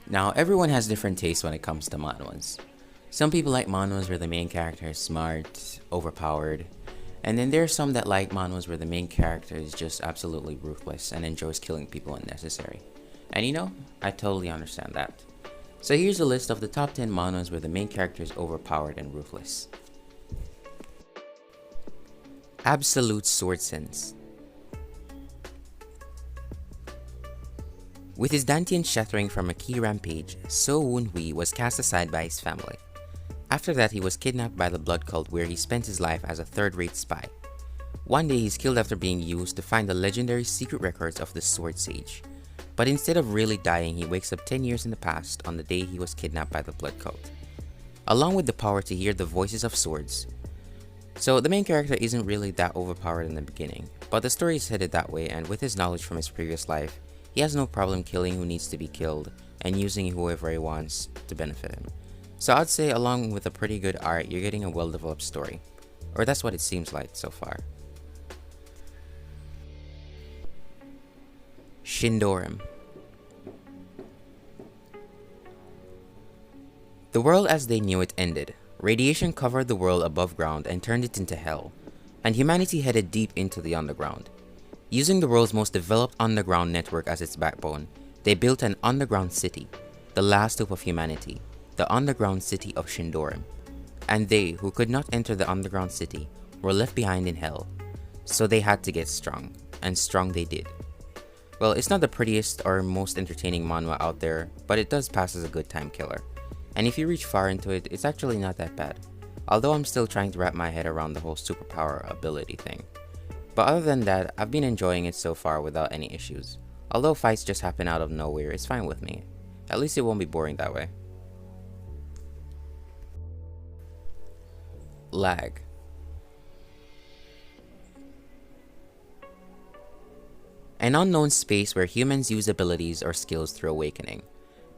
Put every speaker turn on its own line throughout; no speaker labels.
Now, everyone has different tastes when it comes to manhwas. Some people like manhwas where the main character is smart, overpowered, and then there are some that like manhwas where the main character is just absolutely ruthless and enjoys killing people unnecessary. And I totally understand that. So here's a list of the top 10 manhwas where the main character is overpowered and ruthless. Absolute Sword Sense. With his Dantian shattering from a key rampage, Unwee was cast aside by his family. After that, he was kidnapped by the Blood Cult where he spent his life as a third-rate spy. One day, he's killed after being used to find the legendary secret records of the Sword Sage. But instead of really dying, he wakes up 10 years in the past on the day he was kidnapped by the Blood Cult, along with the power to hear the voices of swords. So the main character isn't really that overpowered in the beginning, but the story is headed that way, and with his knowledge from his previous life, he has no problem killing who needs to be killed and using whoever he wants to benefit him. So I'd say along with a pretty good art, you're getting a well-developed story. Or that's what it seems like so far. Shindorim. The world as they knew it ended. Radiation covered the world above ground and turned it into hell, and humanity headed deep into the underground. Using the world's most developed underground network as its backbone, they built an underground city, the last hope of humanity, the underground city of Shindorim. And they, who could not enter the underground city, were left behind in hell, so they had to get strong, and strong they did. Well, it's not the prettiest or most entertaining manhwa out there, but it does pass as a good time killer. And if you reach far into it, it's actually not that bad, although I'm still trying to wrap my head around the whole superpower ability thing. But other than that, I've been enjoying it so far without any issues. Although fights just happen out of nowhere, it's fine with me. At least it won't be boring that way. Lag. An unknown space where humans use abilities or skills through awakening.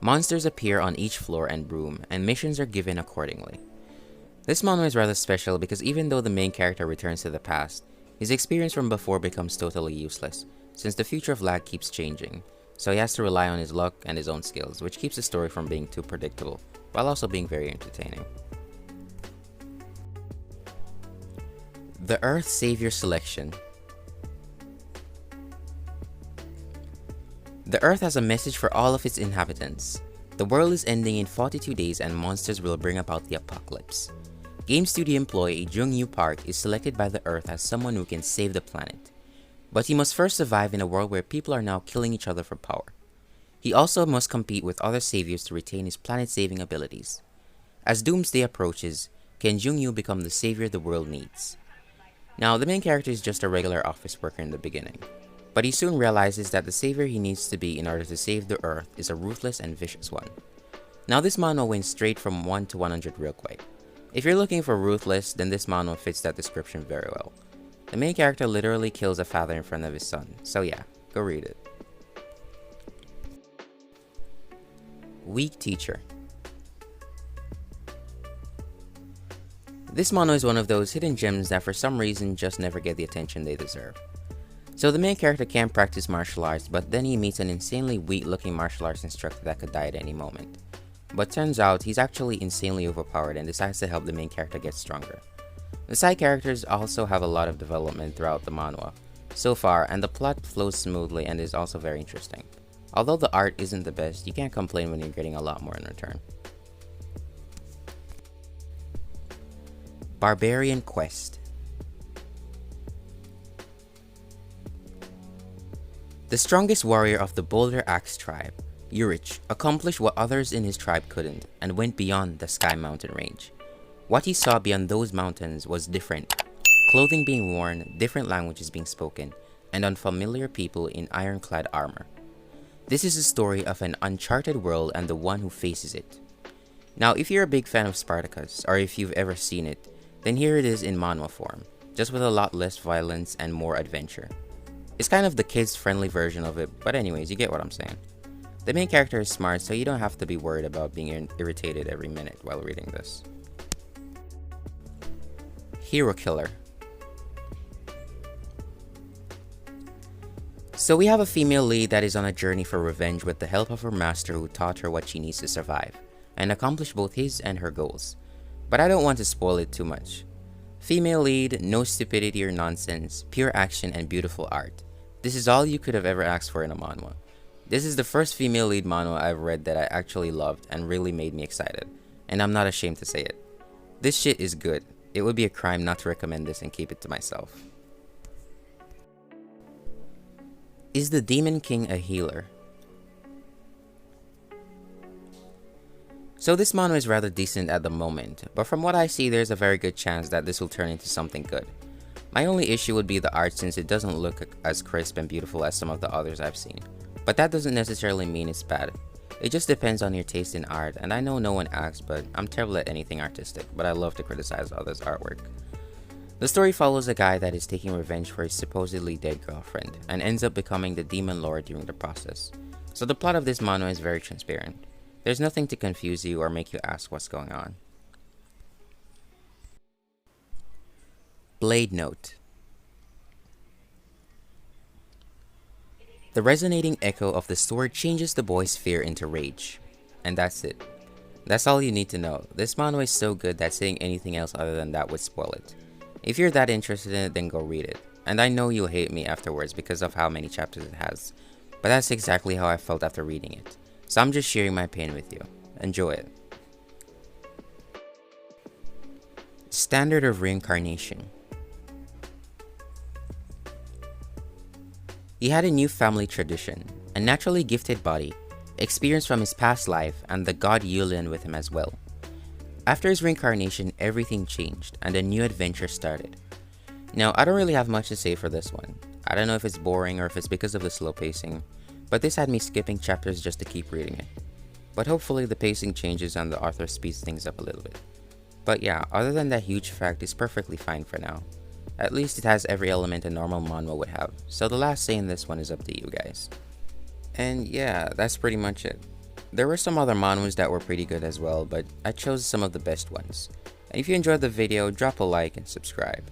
Monsters appear on each floor and room, and missions are given accordingly. This manhwa is rather special because even though the main character returns to the past, his experience from before becomes totally useless, since the future of Lag keeps changing, so he has to rely on his luck and his own skills, which keeps the story from being too predictable, while also being very entertaining. The Earth Savior Selection. The Earth has a message for all of its inhabitants. The world is ending in 42 days and monsters will bring about the apocalypse. Game studio employee Jung-Yu Park is selected by the Earth as someone who can save the planet. But he must first survive in a world where people are now killing each other for power. He also must compete with other saviors to retain his planet-saving abilities. As Doomsday approaches, can Jung-Yu become the savior the world needs? Now, the main character is just a regular office worker in the beginning, but he soon realizes that the savior he needs to be in order to save the Earth is a ruthless and vicious one. Now, this manhwa went straight from 1 to 100 real quick. If you're looking for Ruthless, then this manhwa fits that description very well. The main character literally kills a father in front of his son, so yeah, go read it. Weak Teacher. This manhwa is one of those hidden gems that for some reason just never get the attention they deserve. So the main character can practice martial arts, but then he meets an insanely weak looking martial arts instructor that could die at any moment. But turns out he's actually insanely overpowered and decides to help the main character get stronger. The side characters also have a lot of development throughout the manhwa so far, and the plot flows smoothly and is also very interesting. Although the art isn't the best, you can't complain when you're getting a lot more in return. Barbarian Quest. The strongest warrior of the Boulder Axe tribe, Urich, accomplished what others in his tribe couldn't and went beyond the Sky Mountain range. What he saw beyond those mountains was different. Clothing being worn, different languages being spoken, and unfamiliar people in ironclad armor. This is the story of an uncharted world and the one who faces it. Now, if you're a big fan of Spartacus, or if you've ever seen it, then here it is in manhwa form, just with a lot less violence and more adventure. It's kind of the kids-friendly version of it, but anyways, you get what I'm saying. The main character is smart, so you don't have to be worried about being irritated every minute while reading this. Hero Killer. So we have a female lead that is on a journey for revenge with the help of her master who taught her what she needs to survive, and accomplish both his and her goals. But I don't want to spoil it too much. Female lead, no stupidity or nonsense, pure action and beautiful art. This is all you could have ever asked for in a manhwa. This is the first female lead manhwa I've read that I actually loved and really made me excited, and I'm not ashamed to say it. This shit is good. It would be a crime not to recommend this and keep it to myself. Is the Demon King a healer? So this manhwa is rather decent at the moment, but from what I see there's a very good chance that this will turn into something good. My only issue would be the art since it doesn't look as crisp and beautiful as some of the others I've seen. But that doesn't necessarily mean it's bad. It just depends on your taste in art, and I know no one asks, but I'm terrible at anything artistic, but I love to criticize others' artwork. The story follows a guy that is taking revenge for his supposedly dead girlfriend, and ends up becoming the demon lord during the process. So the plot of this manhwa is very transparent. There's nothing to confuse you or make you ask what's going on. Blade Note. The resonating echo of the sword changes the boy's fear into rage. And that's it. That's all you need to know. This manhwa is so good that saying anything else other than that would spoil it. If you're that interested in it, then go read it. And I know you'll hate me afterwards because of how many chapters it has. But that's exactly how I felt after reading it. So I'm just sharing my pain with you. Enjoy it. Standard of Reincarnation. He had a new family tradition, a naturally gifted body, experience from his past life, and the god Yulian with him as well. After his reincarnation, everything changed, and a new adventure started. Now, I don't really have much to say for this one. I don't know if it's boring or if it's because of the slow pacing, but this had me skipping chapters just to keep reading it. But hopefully the pacing changes and the author speeds things up a little bit. But yeah, other than that huge fact, it's perfectly fine for now. At least it has every element a normal manhwa would have, so the last say in this one is up to you guys. And yeah, that's pretty much it. There were some other manhwas that were pretty good as well, but I chose some of the best ones. And if you enjoyed the video, drop a like and subscribe.